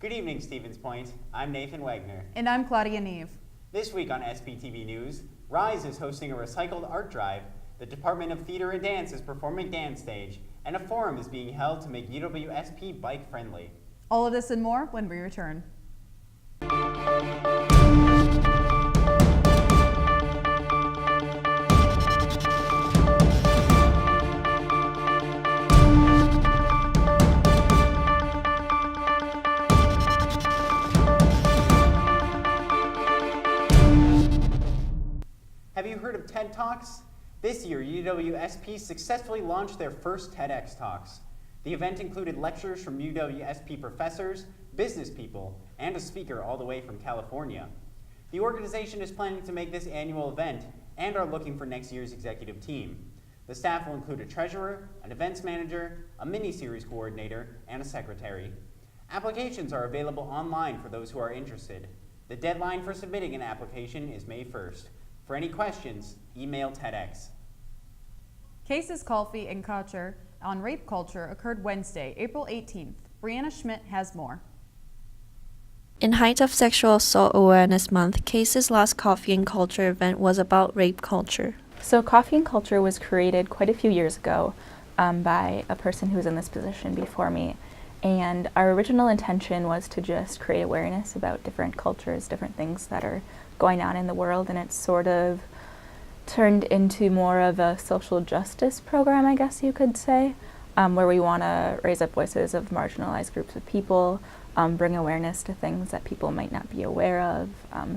Good evening, Stevens Point. I'm Nathan Wegner. And I'm Claudia, Neve. This week on SPTV News, Rise is hosting a recycled art drive, the Department of Theater and Dance is performing Danstage, and a forum is being held to make UWSP Bike Friendly. All of this and more when we return. Have you heard of TED Talks? This year, UWSP successfully launched their first TEDx Talks. The event included lectures from UWSP professors, business people, and a speaker all the way from California. The organization is planning to make this annual event and are looking for next year's executive team. The staff will include a treasurer, an events manager, a mini-series coordinator, and a secretary. Applications are available online for those who are interested. The deadline for submitting an application is May 1st. For any questions, email TEDx. Cases Coffee and Culture on rape culture occurred Wednesday, April 18th. Breanna Schmitt has more. In height of Sexual Assault Awareness Month, Cases Last Coffee and Culture event was about rape culture. So Coffee and Culture was created quite a few years ago by a person who was in this position before me. And our original intention was to just create awareness about different cultures, different things that are going on in the world, and it's sort of turned into more of a social justice program, I guess you could say, where we want to raise up voices of marginalized groups of people, bring awareness to things that people might not be aware of,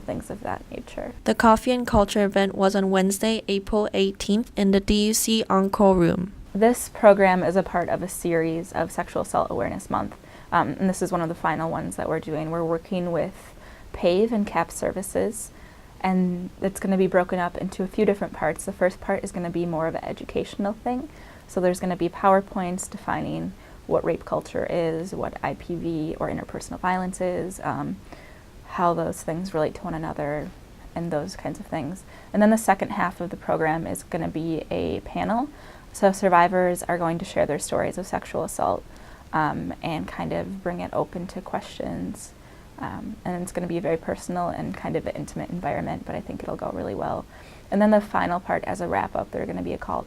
things of that nature. The Coffee and Culture event was on Wednesday, April 18th in the DUC Encore Room. This program is a part of a series of Sexual Assault Awareness Month, and this is one of the final ones that we're doing. We're working with PAVE and CAP services, and it's going to be broken up into a few different parts. The first part is going to be more of an educational thing. So there's going to be PowerPoints defining what rape culture is, what IPV or interpersonal violence is, how those things relate to one another, and those kinds of things. And then the second half of the program is going to be a panel. So survivors are going to share their stories of sexual assault and kind of bring it open to questions. And it's going to be a very personal and kind of an intimate environment, but I think it'll go really well. And then the final part, as a wrap-up, there's going to be a call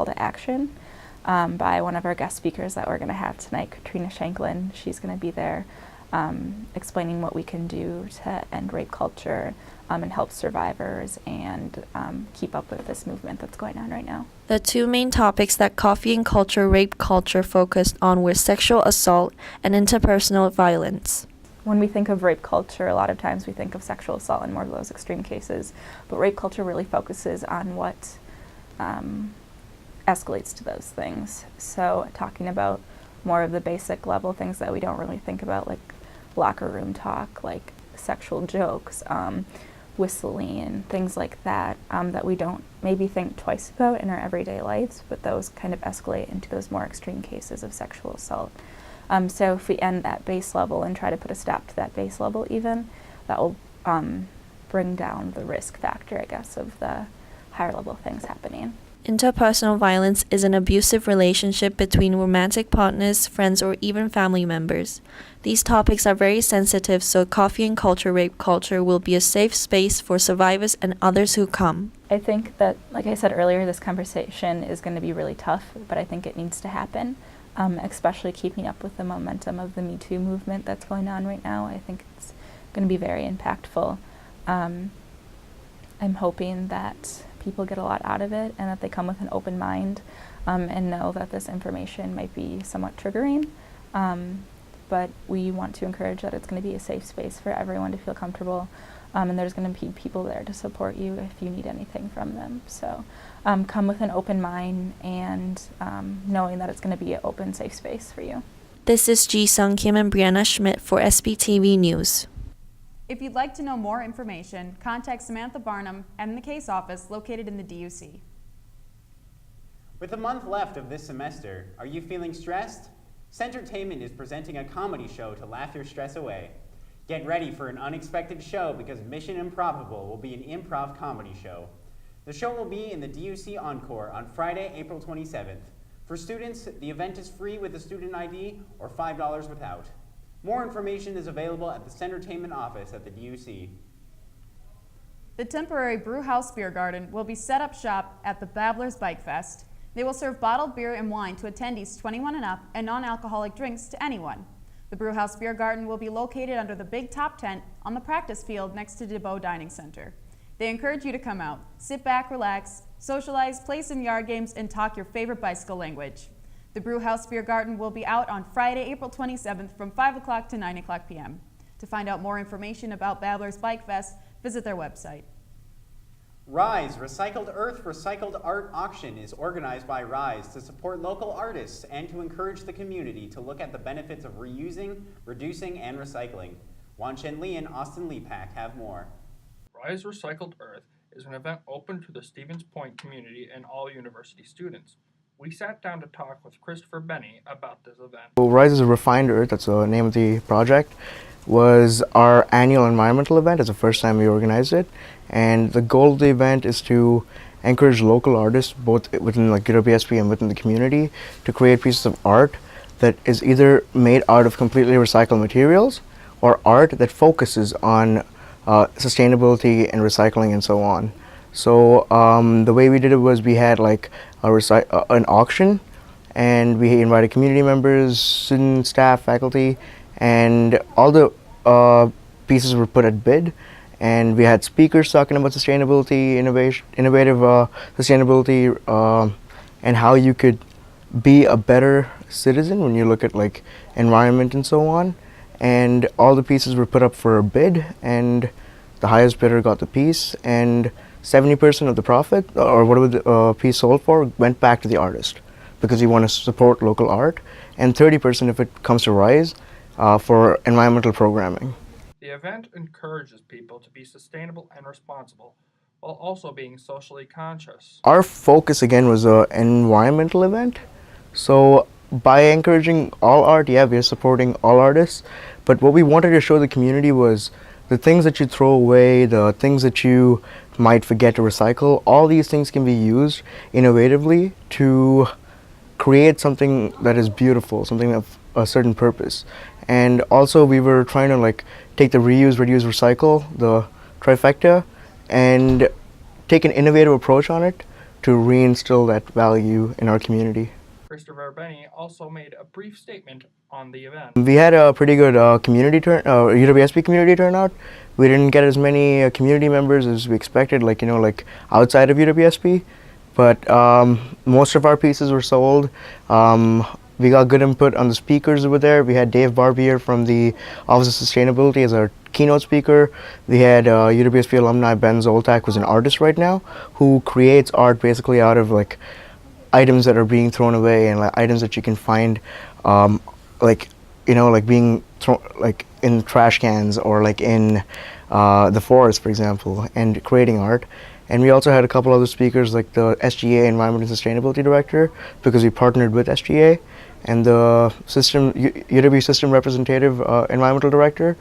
to action by one of our guest speakers that we're going to have tonight, Katrina Shanklin. She's going to be there explaining what we can do to end rape culture and help survivors and keep up with this movement that's going on right now. The two main topics that Coffee and Culture Rape Culture focused on were sexual assault and interpersonal violence. When we think of rape culture, a lot of times we think of sexual assault in more of those extreme cases, but rape culture really focuses on what escalates to those things. So talking about more of the basic level things that we don't really think about, like locker room talk, like sexual jokes, whistling, things like that, that we don't maybe think twice about in our everyday lives, but those kind of escalate into those more extreme cases of sexual assault. So if we end that base level and try to put a stop to that base level even, that will bring down the risk factor, I guess, of the higher level things happening. Interpersonal violence is an abusive relationship between romantic partners, friends, or even family members. These topics are very sensitive, so Coffee and Culture Rape Culture will be a safe space for survivors and others who come. I think that, like I said earlier, this conversation is going to be really tough, but I think it needs to happen. Especially keeping up with the momentum of the Me Too movement that's going on right now. I think it's going to be very impactful. I'm hoping that people get a lot out of it and that they come with an open mind and know that this information might be somewhat triggering. But we want to encourage that it's going to be a safe space for everyone to feel comfortable. And there's going to be people there to support you if you need anything from them. So come with an open mind and knowing that it's going to be an open, safe space for you. This is Ji Sung Kim and Breanna Schmitt for SPTV News. If you'd like to know more information, contact Samantha Barnum and the case office located in the DUC. With a month left of this semester, are you feeling stressed? Centertainment is presenting a comedy show to laugh your stress away. Get ready for an unexpected show because Mission Improbable will be an improv comedy show. The show will be in the DUC Encore on Friday, April 27th. For students, the event is free with a student ID or $5 without. More information is available at the Centertainment office at the DUC. The temporary Brewhouse Beer Garden will be set up shop at the Babblers Bike Fest. They will serve bottled beer and wine to attendees 21 and up and non-alcoholic drinks to anyone. The Brewhouse Beer Garden will be located under the big top tent on the practice field next to DeBow Dining Center. They encourage you to come out, sit back, relax, socialize, play some yard games, and talk your favorite bicycle language. The Brewhouse Beer Garden will be out on Friday, April 27th from 5 o'clock to 9 o'clock p.m. To find out more information about Babblers Bike Fest, visit their website. RISE Recycled Earth Recycled Art Auction is organized by RISE to support local artists and to encourage the community to look at the benefits of reusing, reducing, and recycling. Wanzhen Li and Lepak have more. RISE Recycled Earth is an event open to the Stevens Point community and all university students. We sat down to talk with Christopher Benny about this event. Well, RISE is a Refined Earth, that's the name of the project, was our annual environmental event. It's the first time we organized it. And the goal of the event is to encourage local artists, both within like UWSP and within the community, to create pieces of art that is either made out of completely recycled materials or art that focuses on sustainability and recycling and so on. So the way we did it was we had like an auction, and we invited community members, students, staff, faculty, and all the pieces were put at bid. And we had speakers talking about sustainability, innovative sustainability, and how you could be a better citizen when you look at like environment and so on. And all the pieces were put up for a bid, and the highest bidder got the piece, and 70% of the profit, or whatever the piece sold for, went back to the artist, because we want to support local art, and 30% if it comes to RISE for environmental programming. The event encourages people to be sustainable and responsible, while also being socially conscious. Our focus again was an environmental event, so by encouraging all art, yeah, we are supporting all artists, but what we wanted to show the community was the things that you throw away, the things that you might forget to recycle, all these things can be used innovatively to create something that is beautiful, something of a certain purpose. And also we were trying to like take the reuse, reduce, recycle, the trifecta, and take an innovative approach on it to reinstill that value in our community. Christopher Benny also made a brief statement on the event. We had a pretty good UWSP community turnout. We didn't get as many community members as we expected, like outside of UWSP, but most of our pieces were sold. We got good input on the speakers over there. We had Dave Barbier from the Office of Sustainability as our keynote speaker. We had UWSP alumni Ben Zoltak, who's an artist right now, who creates art basically out of like items that are being thrown away and like items that you can find being thrown like in trash cans or like in the forest, for example, and creating art. And we also had a couple other speakers like the SGA Environment and Sustainability Director, because we partnered with SGA, and the UW System Representative Environmental Director.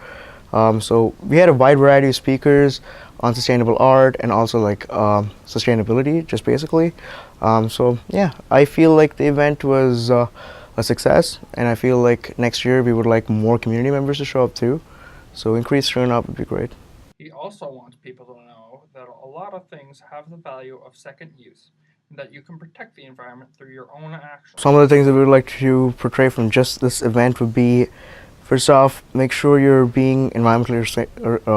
So we had a wide variety of speakers on sustainable art and also like sustainability, just basically. So yeah, I feel like the event was a success, and I feel like next year we would like more community members to show up too. So increased turnout would be great. He also wants people to know that a lot of things have the value of second use, and that you can protect the environment through your own actions. Some of the things that we would like to portray from just this event would be, first off, make sure you're being environmentally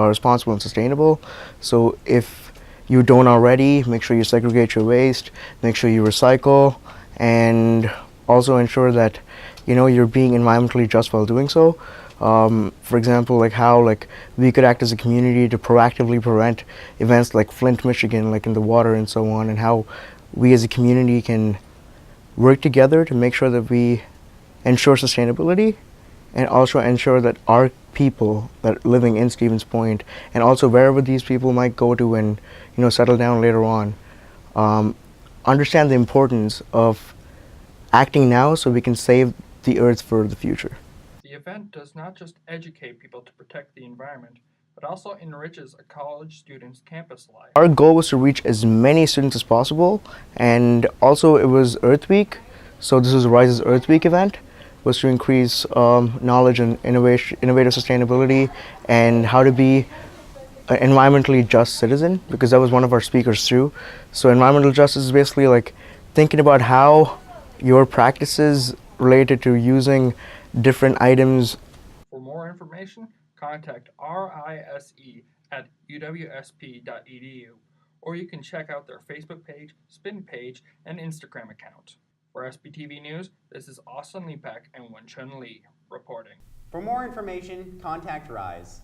responsible and sustainable. So if you don't already, make sure you segregate your waste, make sure you recycle, and also ensure that you're being environmentally just while doing so. For example, like how we could act as a community to proactively prevent events like Flint, Michigan, like in the water and so on, and how we as a community can work together to make sure that we ensure sustainability and also ensure that our people that are living in Stevens Point, and also wherever these people might go to and settle down later on, understand the importance of acting now so we can save the earth for the future. The event does not just educate people to protect the environment, but also enriches a college student's campus life. Our goal was to reach as many students as possible, and also it was Earth Week, so this was RISE's Earth Week event. was to increase knowledge in innovative sustainability and how to be an environmentally just citizen, because that was one of our speakers too. So environmental justice is basically like thinking about how your practices related to using different items. For more information, contact rise@uwsp.edu, or you can check out their Facebook page, Spin page, and Instagram account. For SPTV News, this is Lepak and Wanzhen Li reporting. For more information, contact Rise.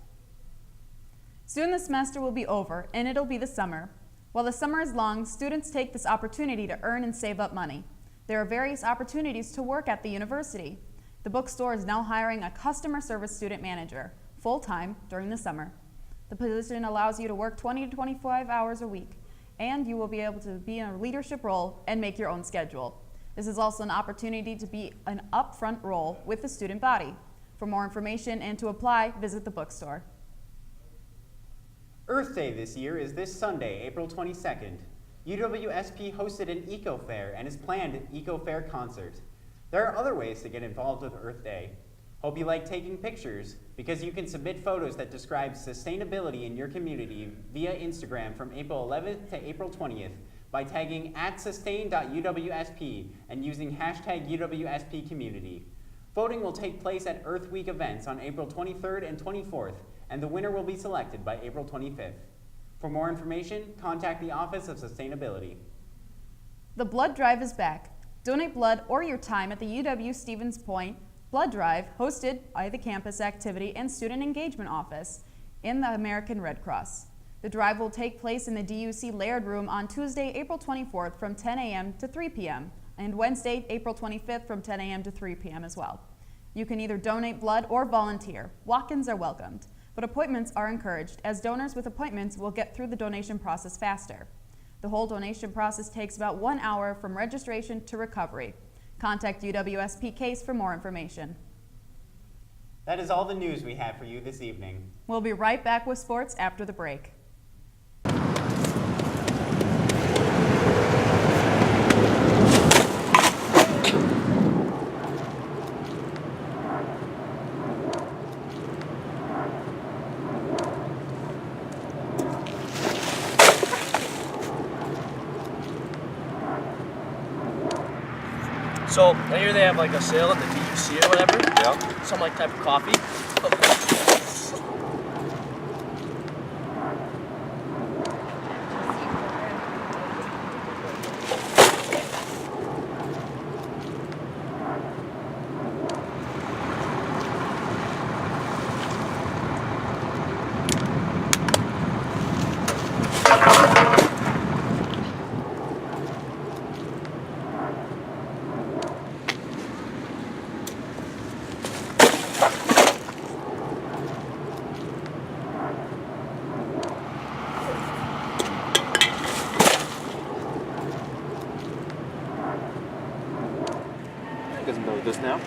Soon the semester will be over, and it'll be the summer. While the summer is long, students take this opportunity to earn and save up money. There are various opportunities to work at the university. The bookstore is now hiring a customer service student manager, full-time during the summer. The position allows you to work 20 to 25 hours a week, and you will be able to be in a leadership role and make your own schedule. This is also an opportunity to be an upfront role with the student body. For more information and to apply, visit the bookstore. Earth Day this year is this Sunday, April 22nd. UWSP hosted an Eco Fair and has planned an Eco Fair concert. There are other ways to get involved with Earth Day. Hope you like taking pictures, because you can submit photos that describe sustainability in your community via Instagram from April 11th to April 20th by tagging @sustain.uwsp and using hashtag UWSPcommunity. Voting will take place at Earth Week events on April 23rd and 24th, and the winner will be selected by April 25th. For more information, contact the Office of Sustainability. The blood drive is back. Donate blood or your time at the UW Stevens Point Blood Drive, hosted by the Campus Activity and Student Engagement Office in the American Red Cross. The drive will take place in the DUC Laird Room on Tuesday, April 24th from 10 a.m. to 3 p.m. and Wednesday, April 25th from 10 a.m. to 3 p.m. as well. You can either donate blood or volunteer. Walk-ins are welcomed, but appointments are encouraged, as donors with appointments will get through the donation process faster. The whole donation process takes about 1 hour from registration to recovery. Contact UWSP Case for more information. That is all the news we have for you this evening. We'll be right back with sports after the break. So I hear they have like a sale at the DUC or whatever. Yeah. Some like type of coffee. Doesn't know this now.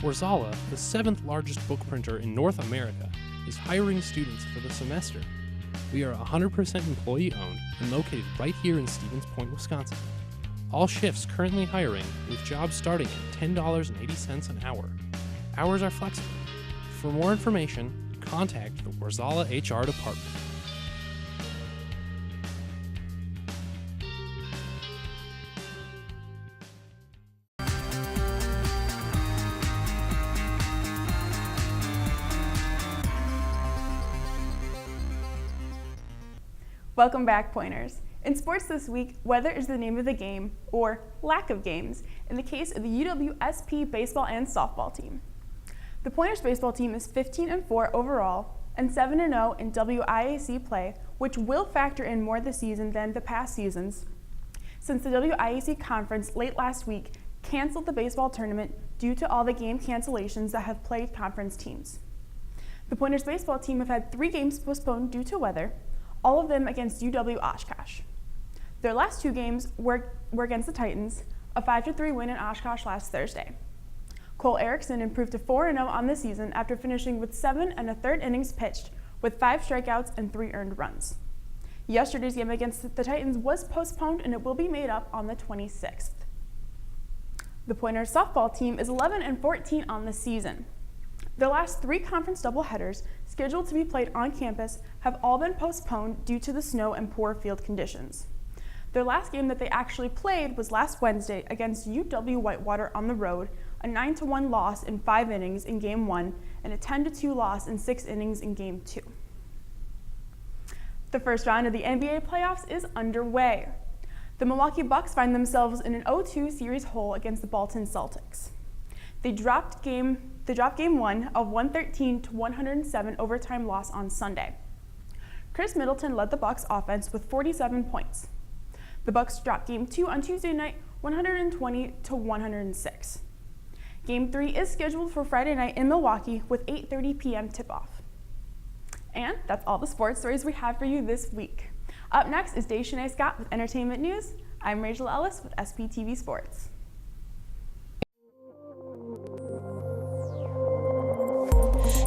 Warzala, the 7th largest book printer in North America, is hiring students for the semester. We are 100% employee-owned and located right here in Stevens Point, Wisconsin. All shifts currently hiring, with jobs starting at $10.80 an hour. Hours are flexible. For more information, contact the Warzala HR department. Welcome back, Pointers. In sports this week, weather is the name of the game, or lack of games, in the case of the UWSP baseball and softball team. The Pointers baseball team is 15-4 overall and 7-0 in WIAC play, which will factor in more this season than the past seasons, since the WIAC conference late last week canceled the baseball tournament due to all the game cancellations that have plagued conference teams. The Pointers baseball team have had 3 games postponed due to weather, all of them against UW Oshkosh. Their last 2 games were against the Titans, a 5-3 win in Oshkosh last Thursday. Cole Erickson improved to 4-0 on the season after finishing with 7 1/3 innings pitched with 5 strikeouts and 3 earned runs. Yesterday's game against the Titans was postponed and it will be made up on the 26th. The Pointers softball team is 11-14 on the season. Their last 3 conference doubleheaders scheduled to be played on campus have all been postponed due to the snow and poor field conditions. Their last game that they actually played was last Wednesday against UW Whitewater on the road, a 9-1 loss in 5 innings in Game 1 and a 10-2 loss in 6 innings in Game 2. The first round of the NBA playoffs is underway. The Milwaukee Bucks find themselves in an 0-2 series hole against the Boston Celtics. They dropped game 1 of 113-107 overtime loss on Sunday. Chris Middleton led the Bucks offense with 47 points. The Bucks dropped Game 2 on Tuesday night 120-106. Game 3 is scheduled for Friday night in Milwaukee with 8:30 p.m. tip-off. And that's all the sports stories we have for you this week. Up next is Dashanay Scott with entertainment news. I'm Rachael Ellis with SPTV Sports.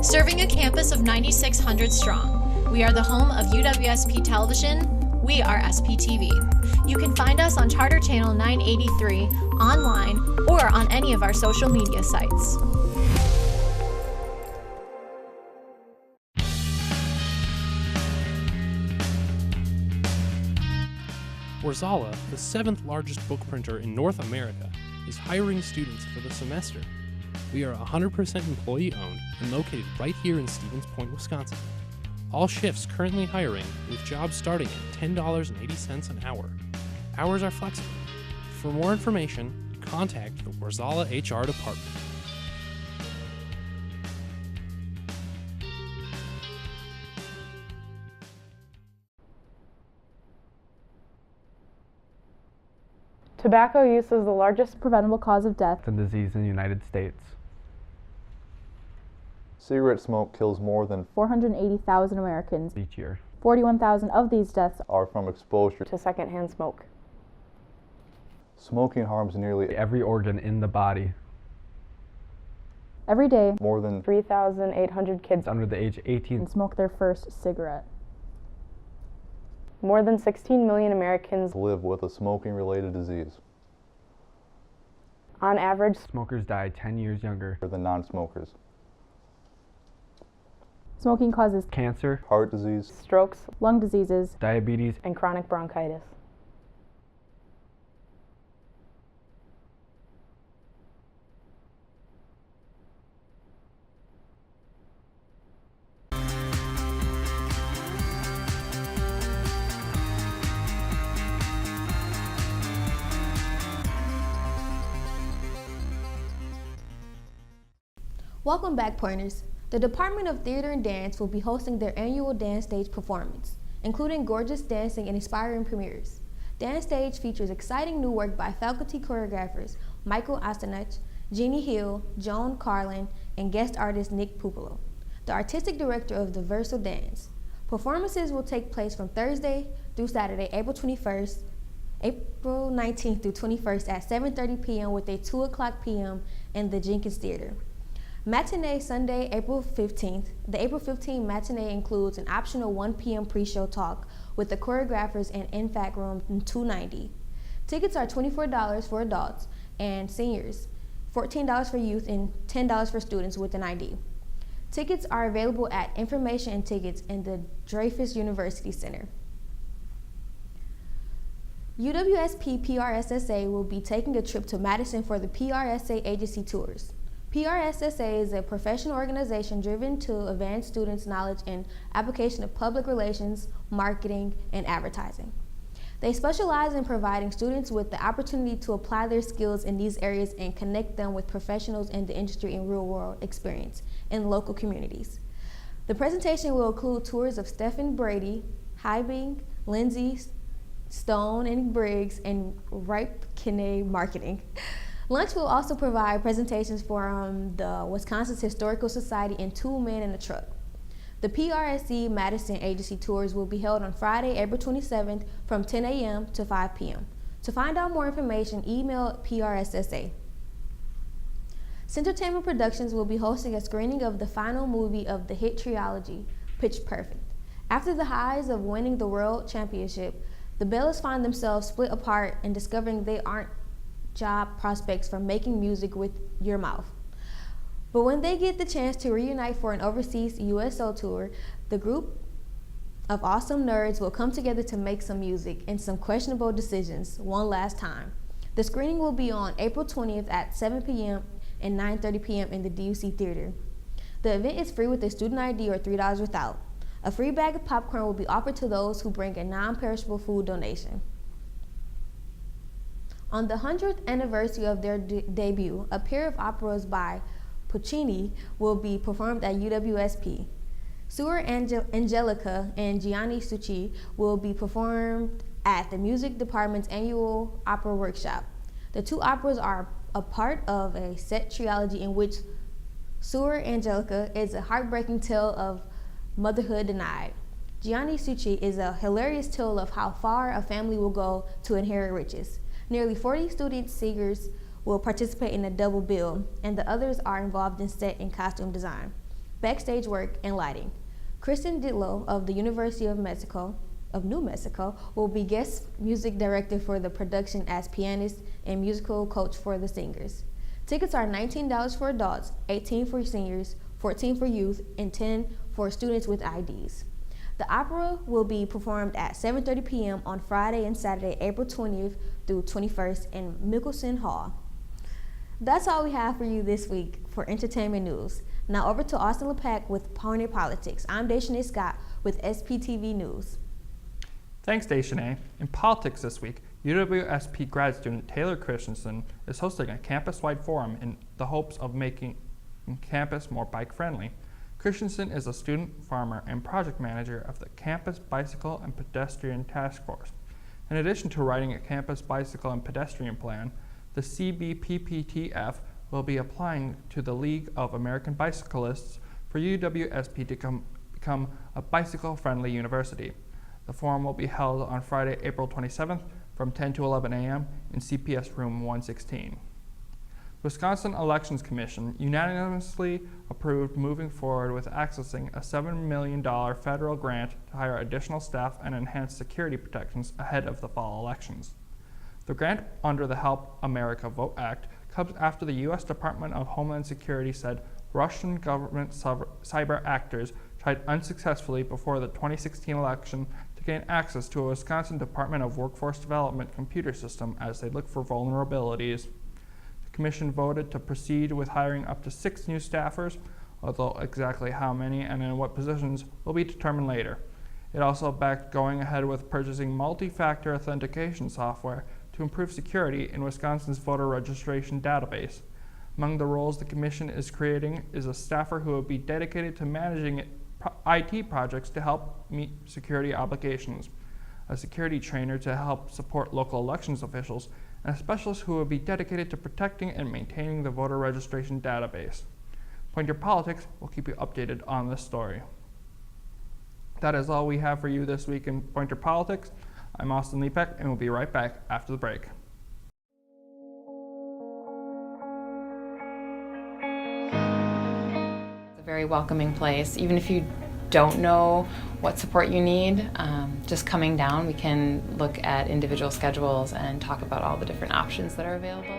Serving a campus of 9,600 strong, we are the home of UWSP Television. We are SPTV. You can find us on Charter Channel 983, online, or on any of our social media sites. Warzala, the 7th largest book printer in North America, is hiring students for the semester. We are 100% employee-owned and located right here in Stevens Point, Wisconsin. All shifts currently hiring, with jobs starting at $10.80 an hour. Hours are flexible. For more information, contact the Warzala HR department. Tobacco use is the largest preventable cause of death and disease in the United States. Cigarette smoke kills more than 480,000 Americans each year. 41,000 of these deaths are from exposure to secondhand smoke. Smoking harms nearly every organ in the body. Every day, more than 3,800 kids under the age of 18 smoke their first cigarette. More than 16 million Americans live with a smoking-related disease. On average, smokers die 10 years younger than non-smokers. Smoking causes cancer, heart disease, strokes, lung diseases, diabetes, and chronic bronchitis. Welcome back, Pointers. The Department of Theater and Dance will be hosting their annual Danstage performance, including gorgeous dancing and inspiring premieres. Danstage features exciting new work by faculty choreographers Michael Astanich, Jeannie Hill, Joan Carlin, and guest artist Nick Pupolo, the artistic director of the Verso Dance. Performances will take place from Thursday through Saturday, April 19th through 21st at 7:30 p.m. with a 2 o'clock p.m. in the Jenkins Theater. Matinee Sunday, April 15th. The April 15th matinee includes an optional 1 p.m. pre-show talk with the choreographers and in-fact room 290. Tickets are $24 for adults and seniors, $14 for youth, and $10 for students with an ID. Tickets are available at Information and Tickets in the Dreyfus University Center. UWSP PRSSA will be taking a trip to Madison for the PRSA Agency Tours. PRSSA is a professional organization driven to advance students' knowledge and application of public relations, marketing, and advertising. They specialize in providing students with the opportunity to apply their skills in these areas and connect them with professionals in the industry and real-world experience in local communities. The presentation will include tours of Stephen Brady, Hybing, Lindsay, Stone and Briggs, and Ripe Kinney Marketing. Lunch will also provide presentations from the Wisconsin Historical Society and 2 Men in a Truck. The PRSC Madison Agency Tours will be held on Friday, April 27th from 10 a.m. to 5 p.m. To find out more information, email PRSSA. Centertainment Productions will be hosting a screening of the final movie of the hit trilogy, Pitch Perfect. After the highs of winning the World Championship, the Bellas find themselves split apart and discovering they aren't job prospects for making music with your mouth. But when they get the chance to reunite for an overseas USO tour, the group of awesome nerds will come together to make some music and some questionable decisions one last time. The screening will be on April 20th at 7 p.m. and 9:30 p.m. in the DUC Theater. The event is free with a student ID or $3 without. A free bag of popcorn will be offered to those who bring a non-perishable food donation. On the 100th anniversary of their debut, a pair of operas by Puccini will be performed at UWSP. Suor Angelica and Gianni Succi will be performed at the music department's annual opera workshop. The two operas are a part of a set trilogy in which Suor Angelica is a heartbreaking tale of motherhood denied. Gianni Succi is a hilarious tale of how far a family will go to inherit riches. Nearly 40 student singers will participate in a double bill, and the others are involved in set and costume design, backstage work, and lighting. Kristen Ditlow of the University of New Mexico will be guest music director for the production as pianist and musical coach for the singers. Tickets are $19 for adults, $18 for seniors, $14 for youth, and $10 for students with IDs. The opera will be performed at 7:30 p.m. on Friday and Saturday, April 20th through 21st in Mickelson Hall. That's all we have for you this week for entertainment news. Now over to Austin Lepak with Pointer Politics. I'm Dashanay Scott with SPTV News. Thanks, Dashanay. In politics this week, UWSP grad student Taylor Christensen is hosting a campus-wide forum in the hopes of making campus more bike-friendly. Christensen is a student, farmer, and project manager of the Campus Bicycle and Pedestrian Task Force. In addition to writing a campus bicycle and pedestrian plan, the CBPPTF will be applying to the League of American Bicyclists for UWSP to become a bicycle-friendly university. The forum will be held on Friday, April 27th from 10 to 11 a.m. in CPS room 116. Wisconsin Elections Commission unanimously approved moving forward with accessing a $7 million federal grant to hire additional staff and enhance security protections ahead of the fall elections. The grant under the Help America Vote Act comes after the U.S. Department of Homeland Security said Russian government cyber actors tried unsuccessfully before the 2016 election to gain access to a Wisconsin Department of Workforce Development computer system as they look for vulnerabilities. The Commission voted to proceed with hiring up to 6 new staffers, although exactly how many and in what positions will be determined later. It also backed going ahead with purchasing multi-factor authentication software to improve security in Wisconsin's voter registration database. Among the roles the Commission is creating is a staffer who will be dedicated to managing IT projects to help meet security obligations, a security trainer to help support local elections officials, and a specialist who will be dedicated to protecting and maintaining the voter registration database. Pointer Politics will keep you updated on this story. That is all we have for you this week in Pointer Politics. I'm Austin Lepak, and we'll be right back after the break. It's a very welcoming place. Even if you don't know what support you need, just coming down, we can look at individual schedules and talk about all the different options that are available.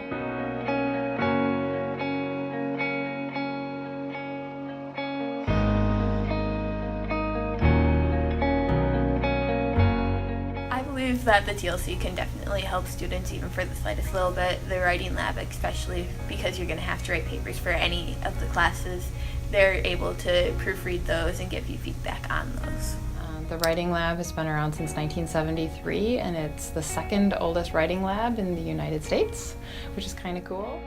I believe that the TLC can definitely help students even for the slightest little bit. The writing lab, especially because you're going to have to write papers for any of the classes, they're able to proofread those and give you feedback on those. The writing lab has been around since 1973, and it's the second oldest writing lab in the United States, which is kind of cool.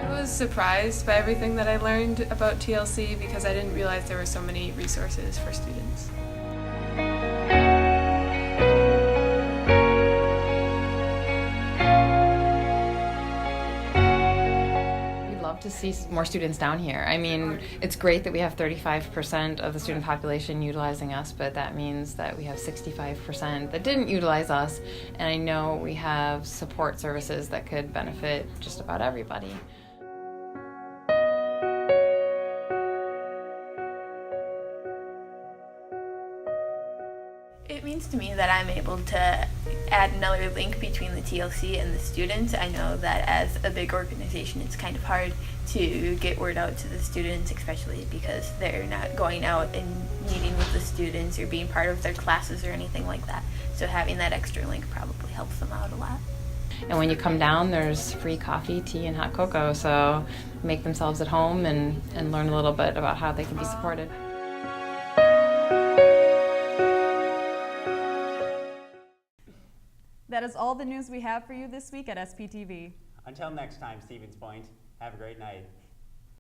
I was surprised by everything that I learned about TLC because I didn't realize there were so many resources for students. to see more students down here. I mean, it's great that we have 35% of the student population utilizing us, but that means that we have 65% that didn't utilize us, and I know we have support services that could benefit just about everybody. It means to me that I'm able to add another link between the TLC and the students. I know that as a big organization, it's kind of hard to get word out to the students, especially because they're not going out and meeting with the students or being part of their classes or anything like that. So having that extra link probably helps them out a lot. And when you come down, there's free coffee, tea, and hot cocoa, so make themselves at home and learn a little bit about how they can be supported. That is all the news we have for you this week at SPTV. Until next time, Stevens Point, have a great night.